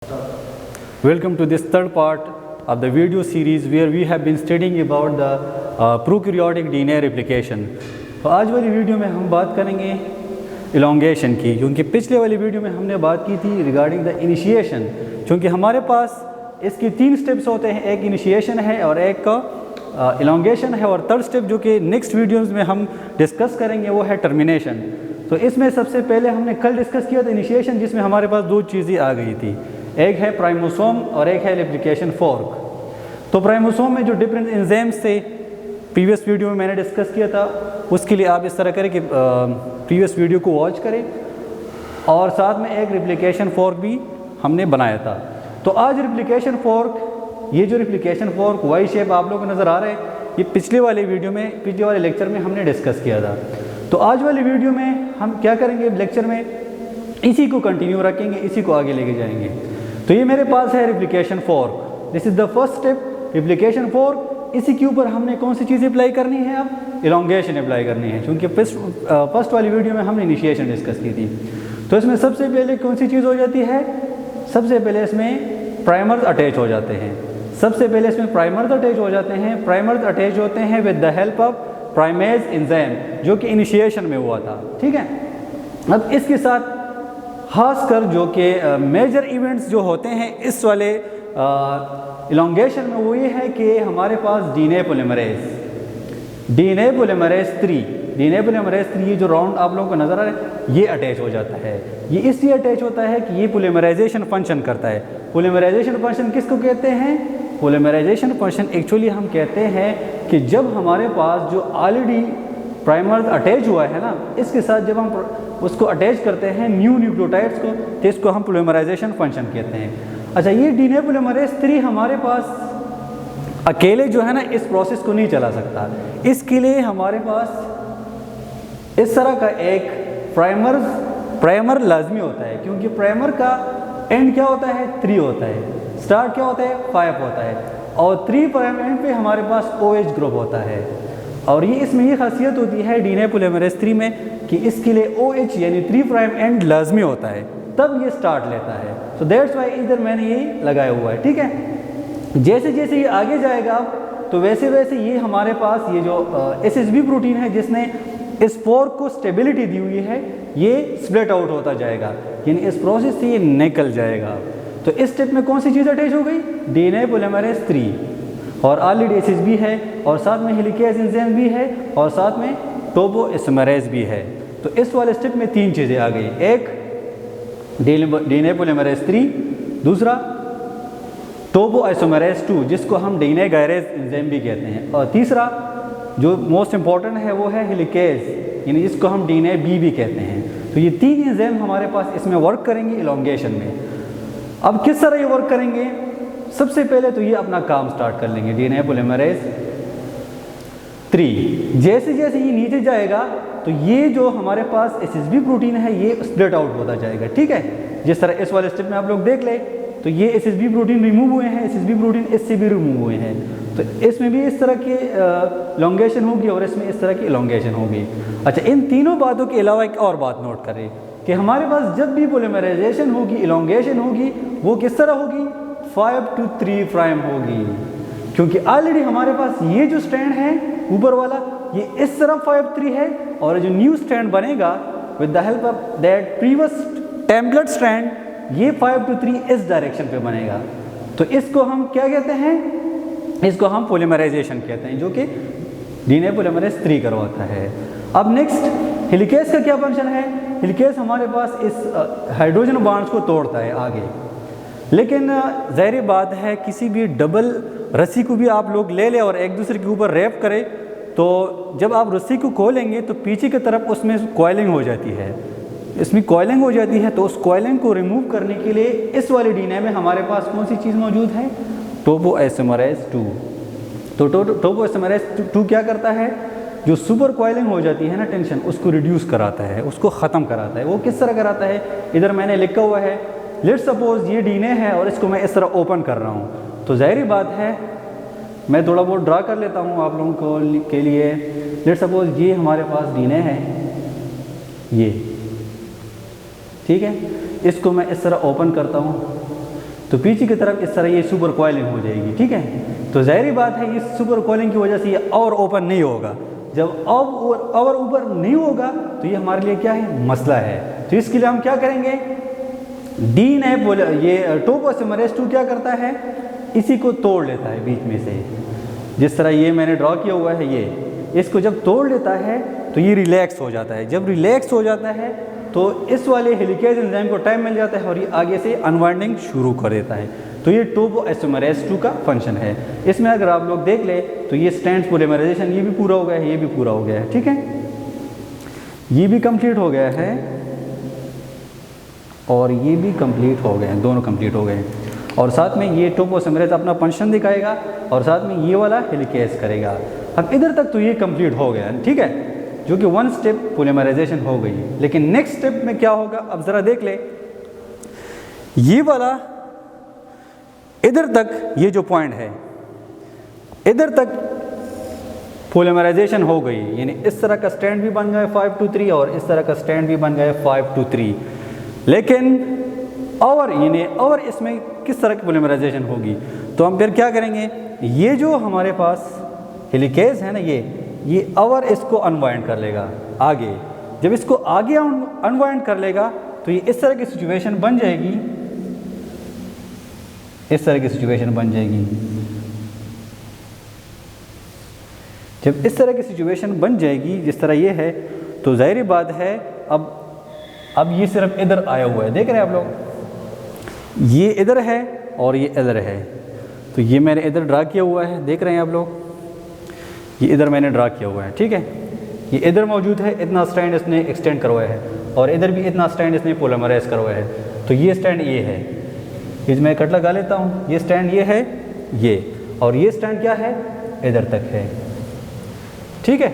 Welcome to this third part of the video series where we have been studying about the prokaryotic DNA replication. तो आज वाली video में हम बात करेंगे इलोंगेशन की, क्योंकि पिछले वाली वीडियो में हमने बात की थी रिगार्डिंग द इनिशिएशन। क्योंकि हमारे पास इसके 3 स्टेप्स होते हैं, एक इनिशिएशन है और एक का इलोंगेशन है, और थर्ड स्टेप जो कि नेक्स्ट वीडियोज़ में हम डिस्कस करेंगे वो है टर्मिनेशन। तो इसमें सबसे पहले हमने कल डिस्कस किया था इनिशिएशन, जिसमें हमारे पास 2 चीज़ें आ गई थी, एक है प्राइमोसोम और एक है रेप्लिकेशन फोर्क। तो प्राइमोसोम में जो डिफरेंट एंजाइम्स थे प्रीवियस वीडियो में मैंने डिस्कस किया था, उसके लिए आप इस तरह करें कि प्रीवियस वीडियो को वॉच करें, और साथ में एक रेप्लिकेशन फोर्क भी हमने बनाया था। तो आज रेप्लिकेशन फोर्क, ये जो रेप्लिकेशन फोर्क वाई शेप आप लोगों को नज़र आ रहा है, ये पिछले वाले लेक्चर में हमने डिस्कस किया था। तो आज वाली वीडियो में हम क्या करेंगे, लेक्चर में इसी को कंटिन्यू रखेंगे, इसी को आगे लेके जाएंगे। तो ये मेरे पास है replication fork, this is the first step replication fork. इसी के ऊपर हमने कौन सी चीज़ें अप्लाई करनी है, अब इलोंगेशन अप्लाई करनी है, क्योंकि फर्स्ट वाली वीडियो में हमने इनिशिएशन डिस्कस की थी। तो इसमें सबसे पहले कौन सी चीज़ हो जाती है, सबसे पहले इसमें प्राइमर्स अटैच हो जाते हैं। सबसे पहले इसमें प्राइमर्स अटैच हो जाते हैं। प्राइमर्स अटैच होते हैं with the help of primase enzyme, जो कि इनिशिएशन में हुआ था। ठीक है, अब इसके साथ खासकर जो कि मेजर इवेंट्स जो होते हैं इस वाले इलोंगेशन में, वो ये है कि हमारे पास डीएनए पोलीमरेज 3 ये जो राउंड आप लोगों को नज़र आ रहा है, ये अटैच हो जाता है। ये इसलिए अटैच होता है कि ये पोलीमराइजेशन फंक्शन करता है। पोलीमराइजेशन फंक्शन किसको कहते हैं, पोलीमराइजेशन फंक्शन एक्चुअली हम कहते हैं कि जब हमारे पास जो ऑलरेडी प्राइमर अटैच हुआ है ना, इसके साथ जब हम उसको अटैच करते हैं न्यू न्यूक्लियोटाइड्स को, तो इसको हम पोलीमराइजेशन फंक्शन कहते हैं। अच्छा, ये डीएनए पोलीमरेज 3 हमारे पास अकेले जो है ना इस प्रोसेस को नहीं चला सकता। इसके लिए हमारे पास इस तरह का एक प्राइमर लाजमी होता है, क्योंकि प्राइमर का एंड क्या होता है, 3 होता है, स्टार्ट क्या होता है, 5 होता है, और 3 प्राइम एंड पे हमारे पास OH ग्रुप होता है। और ये इसमें ये खासियत होती है डीएनए पोलीमरेज 3 में कि इसके लिए OH यानी 3 प्राइम एंड लाजमी होता है, तब ये स्टार्ट लेता है। सो दैट्स वाई इधर मैंने ये लगाया हुआ है। ठीक है, जैसे जैसे ये आगे जाएगा तो वैसे वैसे ये हमारे पास ये जो SSB प्रोटीन है जिसने इस फोर्क को स्टेबिलिटी दी हुई है, ये स्प्लिट आउट होता जाएगा, यानी इस प्रोसेस से ये निकल जाएगा। तो इस स्टेप में कौन सी चीज़ अटैच हो गई, डीएनए पोलीमरेज 3, और ऑलरेडी SSB है, और साथ में हेलिकेज एंजाइम भी है, और साथ में टोपोइसोमेरेज भी है। तो इस वाले स्टेप में 3 चीज़ें आ गई, एक डीएनए पोलीमरेज 3, दूसरा टोपोइसोमेरेज 2 जिसको हम डीएनए गायरेज एंजाइम भी कहते हैं, और तीसरा जो मोस्ट इंपॉर्टेंट है वो है हेलिकेज, यानी जिसको हम डीएनए बी भी कहते हैं। तो ये 3 एंजाइम हमारे पास इसमें वर्क करेंगे इलोंगेशन में। अब किस तरह ये वर्क करेंगे, सबसे पहले तो ये अपना काम स्टार्ट कर लेंगे डीएनए पोलीमरेज 3। जैसे जैसे ये नीचे जाएगा तो ये जो हमारे पास SSB प्रोटीन है ये स्प्लिट आउट होता जाएगा। ठीक है, जिस तरह इस वाले स्टेप में आप लोग देख ले, तो ये SSB प्रोटीन रिमूव हुए हैं, SSB प्रोटीन इससे भी रिमूव हुए हैं, तो इसमें भी इस तरह की इलोंगेशन होगी और इसमें इस तरह की इलोंगेशन होगी। अच्छा, इन तीनों बातों के अलावा एक और बात नोट करें कि हमारे पास जब भी पोलीमराइजेशन होगी, इलोंगेशन होगी, वो किस तरह होगी, 5 to 3 प्राइम होगी, क्योंकि ऑलरेडी हमारे पास ये जो स्ट्रैंड है ऊपर वाला ये इस तरफ 5-3 है, और जो न्यू स्ट्रैंड बनेगा with the help of that previous template strand, ये 5 to 3 इस डायरेक्शन पे बनेगा। तो इसको हम क्या कहते हैं, इसको हम पोलीमराइजेशन कहते हैं, जो कि डीएनए पोलीमरेज 3 करवाता है। अब नेक्स्ट हेलिकेज का क्या फंक्शन है, हेलिकेज हमारे पास इस हाइड्रोजन बॉन्ड्स को तोड़ता है आगे, लेकिन ज़ाहिर बात है किसी भी डबल रस्सी को भी आप लोग ले लें और एक दूसरे के ऊपर रैप करें, तो जब आप रस्सी को खोलेंगे तो पीछे की तरफ उसमें कॉइलिंग हो जाती है, इसमें कॉइलिंग हो जाती है। तो उस कॉइलिंग को रिमूव करने के लिए इस वाले डीएनए में हमारे पास कौन सी चीज़ मौजूद है, टोपोइसोमेरेज 2। तो टोपोइसोमेरेज 2 क्या करता है, जो सुपर कॉइलिंग हो जाती है ना टेंशन, उसको रिड्यूस कराता है, उसको ख़त्म कराता है। वो किस तरह कराता है, इधर मैंने लिखा हुआ है, लेट्स सपोज ये डीएनए है और इसको मैं इस तरह ओपन कर रहा हूँ, तो ज़ाहिर बात है मैं थोड़ा बहुत ड्रा कर लेता हूँ आप लोगों को के लिए। लेट्स सपोज ये हमारे पास डीएनए है, ये ठीक है, इसको मैं इस तरह ओपन करता हूँ, तो पीछे की तरफ इस तरह ये सुपर कॉइलिंग हो जाएगी, ठीक है। तो ज़ाहिर बात है इस सुपर कॉइलिंग की वजह से ये और ओपन नहीं होगा। जब और ऊपर नहीं होगा तो ये हमारे लिए क्या है, मसला है। तो इसके लिए हम क्या करेंगे, ये टोपोइसोमरेज 2 क्या करता है, इसी को तोड़ लेता है बीच में से। जिस तरह ये मैंने ड्रॉ किया हुआ है, ये इसको जब तोड़ लेता है तो ये रिलैक्स हो जाता है। जब रिलैक्स हो जाता है तो इस वाले हेलिकेज एंजाइम को टाइम मिल जाता है और ये आगे से अनवाइंडिंग शुरू कर देता है। तो ये टोपोइसोमरेज 2 का फंक्शन है। इसमें अगर आप लोग देख ले तो ये स्ट्रैंड पॉलीमराइजेशन ये भी पूरा हो गया है, ये भी पूरा हो गया है, ठीक है। ये भी कंप्लीट हो गया है और ये भी कंप्लीट हो गए हैं, दोनों कंप्लीट हो गए हैं। और साथ में ये टोपोइसोमरेज अपना फंक्शन दिखाएगा और साथ में ये वाला हेलिकेज करेगा। अब इधर तक तो ये कंप्लीट हो गया, ठीक है, जो कि 1 स्टेप पॉलीमराइजेशन हो गई। लेकिन नेक्स्ट स्टेप में क्या होगा, अब ज़रा देख ले, ये वाला इधर तक ये जो पॉइंट है इधर तक पॉलीमराइजेशन हो गई, यानी इस तरह का स्टैंड भी बन गया 5 to 3 और इस तरह का स्टैंड भी बन गया 5 to 3। लेकिन और इसमें किस तरह की पॉलीमराइजेशन होगी, तो हम फिर क्या करेंगे, ये जो हमारे पास हेलिकेज है ना, ये और इसको अनवाइंड कर लेगा आगे। जब इसको आगे अनवाइंड कर लेगा तो ये इस तरह की सिचुएशन बन जाएगी, इस तरह की सिचुएशन बन जाएगी। जब इस तरह की सिचुएशन बन जाएगी जिस तरह ये है, तो ज़ाहिर बात है अब ये सिर्फ इधर आया हुआ है, देख रहे हैं आप लोग, ये इधर है और ये इधर है। तो ये मैंने इधर ड्रा किया हुआ है, देख रहे हैं आप लोग, ये इधर मैंने ड्रा किया हुआ है, ठीक है। ये इधर मौजूद है, इतना स्टैंड इसने एक्सटेंड करवाया है और इधर भी इतना स्टैंड इसने पॉलीमराइज करवाया है। तो ये स्टैंड ये है, इसमें मैं कट लगा लेता हूँ, ये स्टैंड ये है ये, और ये स्टैंड क्या है, इधर तक है, ठीक है,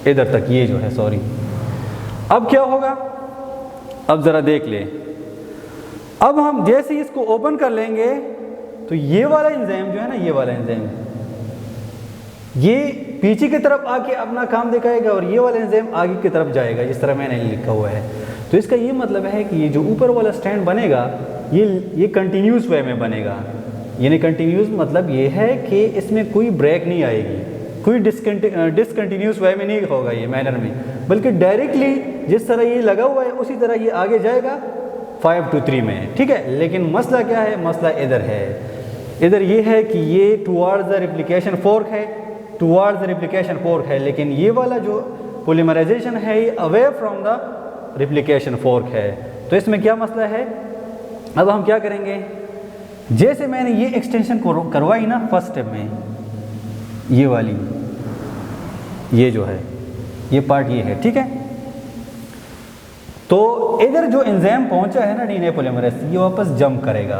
इधर तक ये जो है, सॉरी। अब क्या होगा, अब ज़रा देख ले, अब हम जैसे ही इसको ओपन कर लेंगे तो ये वाला एंजाइम जो है ना, ये वाला एंजाइम ये पीछे की तरफ आके अपना काम दिखाएगा और ये वाला एंजाइम आगे की तरफ जाएगा, जिस तरह मैंने लिखा हुआ है। तो इसका ये मतलब है कि ये जो ऊपर वाला स्टैंड बनेगा ये कंटिन्यूस वे में बनेगा। यानी कंटिन्यूस मतलब ये है कि इसमें कोई ब्रेक नहीं आएगी, कोई डिसकंटिन्यूस वे में नहीं होगा ये मैनर में, बल्कि डायरेक्टली जिस तरह ये लगा हुआ है उसी तरह ये आगे जाएगा 5 to 3 में, ठीक है। लेकिन मसला क्या है, मसला इधर है, इधर ये है कि ये टुवार्ड्स द रिप्लिकेशन फोर्क है, टुवार्ड्स द रिप्लिकेशन फोर्क है, लेकिन ये वाला जो पॉलीमराइजेशन है ये away from the replication fork है। तो इसमें क्या मसला है, अब हम क्या करेंगे, जैसे मैंने ये एक्सटेंशन करवाई ना फर्स्ट स्टेप में, ये वाली, ये जो है ये पार्ट ये है, ठीक है। तो इधर जो एंजाइम पहुंचा है ना डीएनए पॉलीमरेज, ये वापस जंप करेगा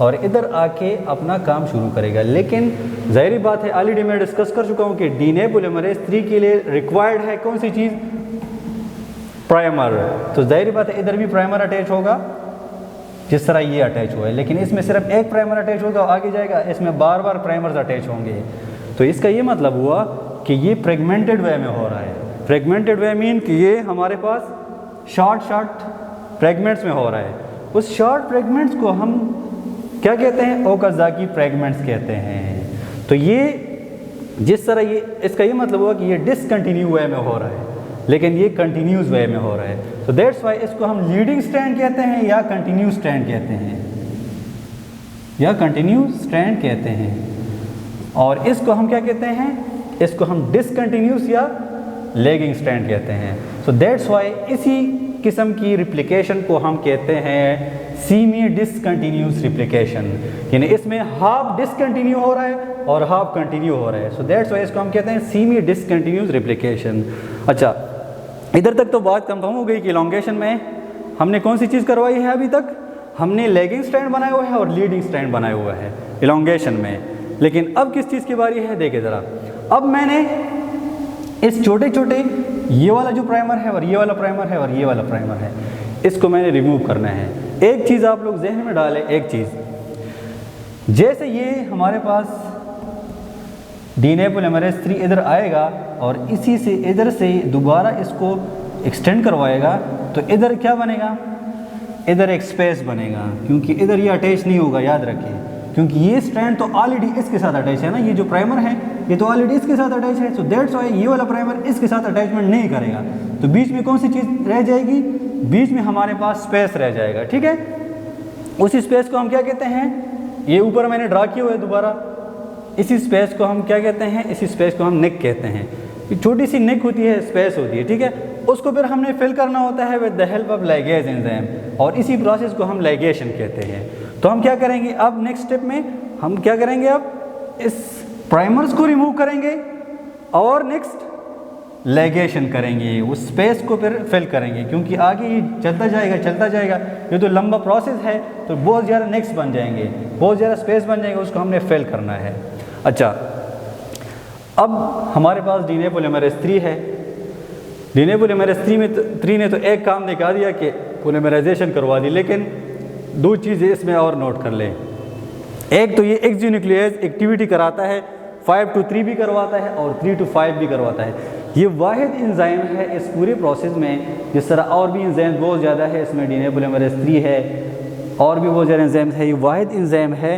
और इधर आके अपना काम शुरू करेगा। लेकिन ज़ाहिर बात है, ऑलरेडी मैं डिस्कस कर चुका हूँ कि डीएनए पॉलीमरेज 3 के लिए रिक्वायर्ड है कौन सी चीज़, प्राइमर। तो ज़ाहिर बात है इधर भी प्राइमर अटैच होगा जिस तरह ये अटैच हुआ है, लेकिन इसमें सिर्फ एक प्राइमर अटैच होगा, आगे जाएगा, इसमें बार बार प्राइमर्स अटैच होंगे। तो इसका ये मतलब हुआ कि ये फ्रेगमेंटेड वे में हो रहा है। फ्रेगमेंटेड वे मीन कि ये हमारे पास शॉर्ट फ्रेगमेंट्स में हो रहा है। उस शॉर्ट फ्रेगमेंट्स को हम क्या कहते हैं, ओकाज़ाकी फ्रेगमेंट्स कहते हैं। तो ये जिस तरह ये, इसका ये मतलब हुआ कि ये डिसकंटिन्यू वे में हो रहा है, लेकिन ये कंटिन्यूस वे में हो रहा है। तो दैट्स वाई इसको हम लीडिंग स्ट्रैंड कहते हैं या कंटिन्यू स्ट्रैंड कहते हैं, या कंटिन्यू स्ट्रैंड कहते हैं। और इसको हम क्या कहते हैं, इसको हम डिसकंटिन्यूस या लैगिंग स्ट्रैंड कहते हैं। सो दैट्स वाई इसी किस्म की रिप्लिकेशन को हम कहते हैं सीमी डिसकंटिन्यूस रिप्लिकेशन, यानी इसमें हाफ डिसकंटिन्यू हो रहा है और हाफ कंटिन्यू हो रहा है। सो दैट्स वाई इसको हम कहते हैं सीमी डिसकंटिन्यूस रिप्लिकेशन। अच्छा, इधर तक तो बात कंफर्म हो गई कि इलॉन्गेशन में हमने कौन सी चीज़ करवाई है। अभी तक हमने लैगिंग स्ट्रैंड बनाया हुआ है और लीडिंग स्ट्रैंड बनाया हुआ है इलॉन्गेशन में। लेकिन अब किस चीज़ की बारी है, देखिए ज़रा। अब मैंने इस छोटे छोटे ये वाला जो प्राइमर है और ये वाला प्राइमर है और ये वाला प्राइमर है, इसको मैंने रिमूव करना है। एक चीज़ आप लोग जहन में डालें, एक चीज़, जैसे ये हमारे पास डीएनए पॉलीमरेज 3 इधर आएगा और इसी से इधर से दोबारा इसको एक्सटेंड करवाएगा, तो इधर क्या बनेगा, इधर एक स्पेस बनेगा, क्योंकि इधर ये अटैच नहीं होगा, याद रखें, क्योंकि ये स्ट्रैंड तो ऑलरेडी इसके साथ अटैच है ना, ये जो प्राइमर है ये तो ऑलरेडी इसके साथ अटैच है, सो दैट्स व्हाई ये वाला प्राइमर इसके साथ अटैचमेंट नहीं करेगा। तो बीच में कौन सी चीज़ रह जाएगी, बीच में हमारे पास स्पेस रह जाएगा, ठीक है। उसी स्पेस को हम क्या कहते हैं, ये ऊपर मैंने ड्रा किया हुआ है दोबारा, इसी स्पेस को हम क्या कहते हैं, इसी स्पेस को हम नेक कहते हैं। छोटी सी नेक होती है, स्पेस होती है, ठीक है। उसको फिर हमने फिल करना होता है with the help of ligase enzyme, और इसी प्रोसेस को हम लाइगेशन कहते हैं। तो हम क्या करेंगे अब नेक्स्ट स्टेप में, हम क्या करेंगे अब इस प्राइमर्स को रिमूव करेंगे और नेक्स्ट लाइगेशन करेंगे, उस स्पेस को फिर फिल करेंगे, क्योंकि आगे ये चलता जाएगा, ये तो लंबा प्रोसेस है, तो बहुत ज़्यादा नेक्स्ट बन जाएंगे, बहुत ज़्यादा स्पेस बन जाएंगे, उसको हमने फिल करना है। अच्छा, अब हमारे पास डीएनए पॉलीमरेज 3 है। डीएनए पॉलीमरेज 3 ने तो एक काम दिखा दिया कि पॉलीमराइजेशन करवा दी, लेकिन दो चीज़ें इसमें और नोट कर लें। एक तो ये एक्सोन्यूक्लियस एक्टिविटी कराता है, 5 to 3 भी करवाता है और 3 to 5 भी करवाता है। ये वाहिद एंजाइम है इस पूरे प्रोसेस में, जिस तरह और भी एंजाइम बहुत ज़्यादा है, इसमें डीएनए पॉलीमरेज 3 है और भी बहुत ज़्यादा एंजाइम है। ये वाहिद एंजाइम है,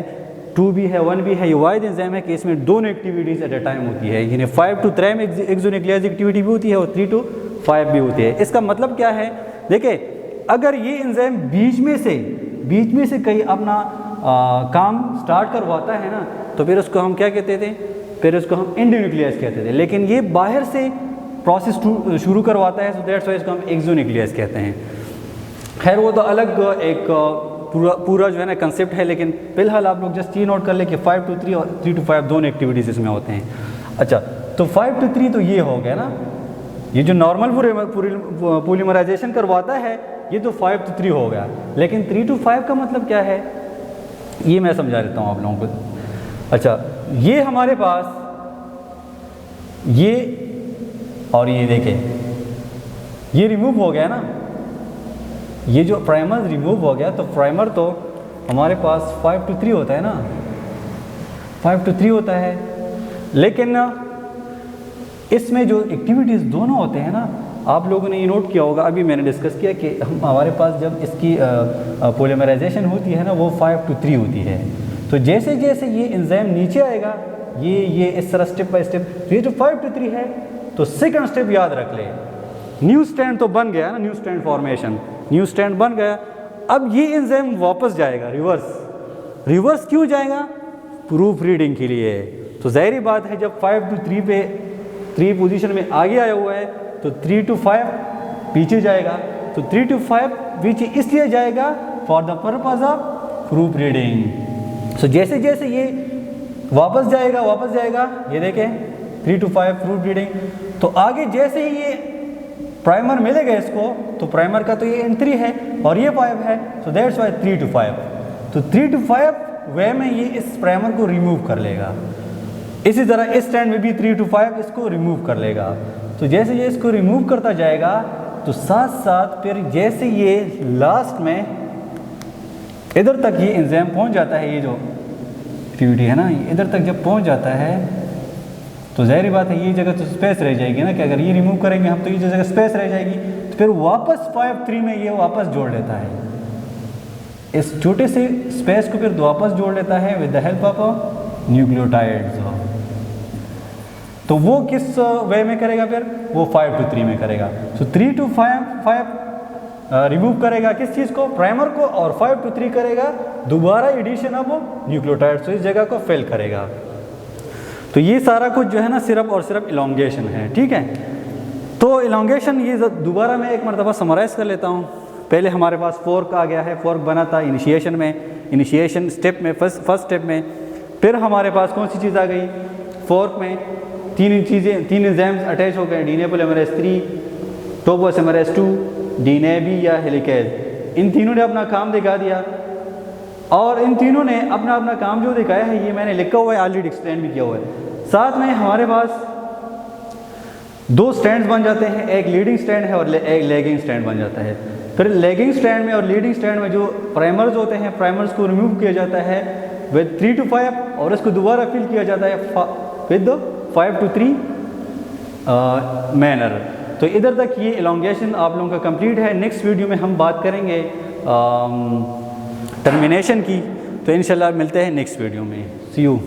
2 भी है 1 भी है, ये वाहिद एंजाइम है कि इसमें दोनों एक्टिविटीज़ एट ए टाइम होती है, यानी 5 to 3 में एक्सोन्यूक्लियस एक्टिविटी भी होती है और 3 to 5 भी होती है। इसका मतलब क्या है, देखिए अगर ये एंजाइम बीच में से कहीं अपना काम स्टार्ट करवाता है ना, तो फिर उसको हम क्या कहते थे, फिर उसको हम एंडोन्यूक्लियस कहते थे। लेकिन ये बाहर से प्रोसेस शुरू करवाता है, सो दैट्स व्हाई इसको हम एक्सोन्यूक्लियस कहते हैं। खैर वो तो अलग एक पूरा जो है ना कंसेप्ट है, लेकिन फिलहाल आप लोग जस्ट ये नोट कर ले कि 5 to 3 और 3 to 5 दोनों एक्टिविटीज़ इसमें होते हैं। अच्छा, तो 5 to 3 तो ये हो गया ना, ये जो नॉर्मल पॉलीमराइजेशन करवाता है ये तो 5 to 3 हो गया, लेकिन 3 to 5 का मतलब क्या है ये मैं समझा देता हूँ आप लोगों को। अच्छा, ये हमारे पास ये और ये देखें, ये रिमूव हो गया ना, ये जो प्राइमर रिमूव हो गया, तो प्राइमर तो हमारे पास 5 to 3 होता है ना, 5 to 3 होता है, लेकिन इसमें जो एक्टिविटीज़ दोनों होते हैं ना, आप लोगों ने ये नोट किया होगा, अभी मैंने डिस्कस किया कि हमारे पास जब इसकी पॉलीमराइजेशन होती है ना, वो 5 to 3 होती है। तो जैसे जैसे ये एंजाइम नीचे आएगा, ये इस तरह स्टेप बाय स्टेप, तो ये जो 5 to 3 है, तो सेकंड स्टेप याद रख ले, न्यू स्ट्रैंड तो बन गया ना, new strand formation, new strand बन गया। अब ये एंजाइम वापस जाएगा रिवर्स क्यों जाएगा, प्रूफ रीडिंग के लिए। तो ज़ाहिर बात है जब 5 to 3 पे 3 पोजीशन में आगे आया हुआ है, तो 3 to 5 पीछे जाएगा, तो 3 to 5 पीछे इसलिए जाएगा for the purpose of proof reading. So जैसे जैसे ये वापस जाएगा, ये देखें 3 to 5 प्रूफ रीडिंग, तो आगे जैसे ही ये प्राइमर मिलेगा इसको, तो प्राइमर का तो ये N3 है और ये 5 है, सो दैट्स वाई 3 to 5। तो 3 to 5 वे में ये इस प्राइमर को रिमूव कर लेगा, इसी तरह इस स्टैंड में भी 3 to 5 इसको रिमूव कर लेगा। तो जैसे ये इसको रिमूव करता जाएगा, तो साथ साथ फिर जैसे ये लास्ट में इधर तक ये एंजाइम पहुंच जाता है, ये जो एक्टिविटी है ना, इधर तक जब पहुंच जाता है, तो ज़ाहिर बात है ये जगह तो स्पेस रह जाएगी ना, कि अगर ये रिमूव करेंगे हम तो ये जगह स्पेस रह जाएगी, तो फिर वापस 5-3 में ये वापस जोड़ लेता है, इस छोटे से स्पेस को फिर वापस जोड़ लेता है with the help of nucleotides. तो वो किस वे में करेगा, फिर वो 5 to 3 में करेगा। सो 3 to 5 रिमूव करेगा किस चीज़ को, प्राइमर को, और 5 to 3 करेगा दोबारा एडिशन ऑफ न्यूक्लियोटाइड्स, तो इस जगह को फिल करेगा। तो ये सारा कुछ जो है ना सिर्फ और सिर्फ इलोंगेशन है, ठीक है। तो इलोंगेशन ये दोबारा मैं एक मरतबा समराइज़ कर लेता हूँ। पहले हमारे पास फोर्क आ गया है, फोर्क बना था इनिशिएशन स्टेप में, फर्स्ट स्टेप में। फिर हमारे पास कौन सी चीज़ आ गई, फोर्क में 3 एंजाइम्स अटैच हो गए, डीएनए पॉलीमरेज 3, टोपोइमरेज 2, डीएनए या हेलिकेज। इन तीनों ने अपना काम दिखा दिया, और इन तीनों ने अपना अपना काम जो दिखाया है ये मैंने लिखा हुआ है, ऑलरेडी एक्सप्लेन भी किया हुआ है। साथ में हमारे पास 2 स्टैंड्स बन जाते हैं, एक लीडिंग स्टैंड है और एक लैगिंग स्टैंड बन जाता है। फिर लैगिंग स्टैंड में और लीडिंग स्टैंड में जो प्राइमर्स होते हैं, प्राइमर्स को रिमूव किया जाता है विद 3 to 5, और इसको दोबारा फिल किया जाता है विद 5 to 3 मैनर। तो इधर तक ये इलोंगेशन आप लोगों का कंप्लीट है। नेक्स्ट वीडियो में हम बात करेंगे टर्मिनेशन की। तो इंशाल्लाह मिलते हैं नेक्स्ट वीडियो में। सी यू।